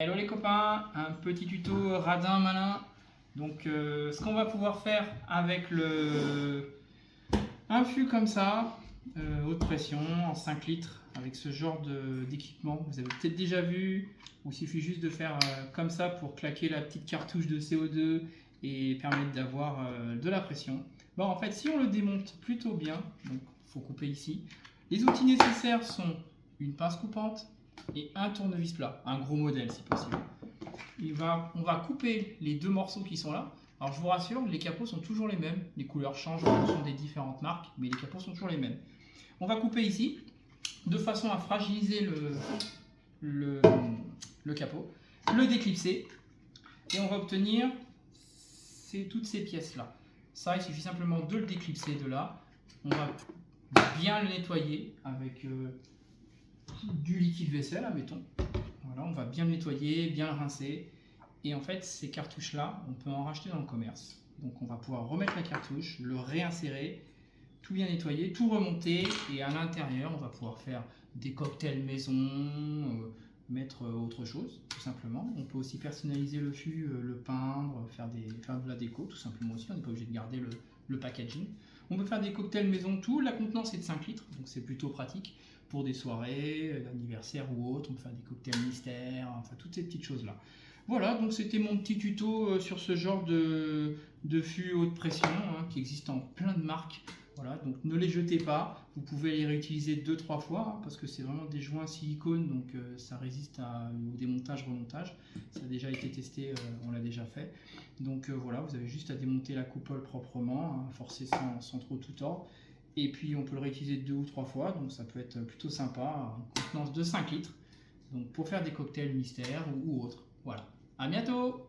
Hello les copains, un petit tuto radin malin. Donc ce qu'on va pouvoir faire avec un fût comme ça, haute pression en 5 litres, avec ce genre d'équipement, vous avez peut-être déjà vu, il suffit juste de faire comme ça pour claquer la petite cartouche de CO2 et permettre d'avoir de la pression. Bon, en fait, si on le démonte plutôt bien, donc il faut couper ici, les outils nécessaires sont une pince coupante et un tournevis plat, un gros modèle si possible. On va couper les deux morceaux qui sont là. Alors je vous rassure, les capots sont toujours les mêmes, les couleurs changent en fonction des différentes marques, mais les capots sont toujours les mêmes. On va couper ici, de façon à fragiliser le capot, le déclipser, et on va obtenir toutes ces pièces-là. Ça, il suffit simplement de le déclipser de là. On va bien le nettoyer avec du liquide vaisselle, admettons. Voilà, on va bien le nettoyer, bien le rincer. Et en fait, ces cartouches-là, on peut en racheter dans le commerce. Donc on va pouvoir remettre la cartouche, le réinsérer, tout bien nettoyer, tout remonter. Et à l'intérieur, on va pouvoir faire des cocktails maison, mettre autre chose, tout simplement. On peut aussi personnaliser le fût, le peindre, faire de la déco, tout simplement aussi. On n'est pas obligé de garder le packaging. On peut faire des cocktails maison, tout. La contenance est de 5 litres, donc c'est plutôt pratique pour des soirées, d'anniversaire ou autre. On peut faire des cocktails mystères, enfin toutes ces petites choses-là. Voilà, donc c'était mon petit tuto sur ce genre de fût haute pression qui existe en plein de marques. Voilà, donc ne les jetez pas, vous pouvez les réutiliser 2-3 fois parce que c'est vraiment des joints silicone, donc ça résiste au démontage, remontage. Ça a déjà été testé, on l'a déjà fait. Donc voilà, vous avez juste à démonter la coupole proprement, forcer sans trop tout tordre. Et puis on peut le réutiliser 2 ou 3 fois, donc ça peut être plutôt sympa, une contenance de 5 litres. Donc pour faire des cocktails mystères ou autres. Voilà. À bientôt!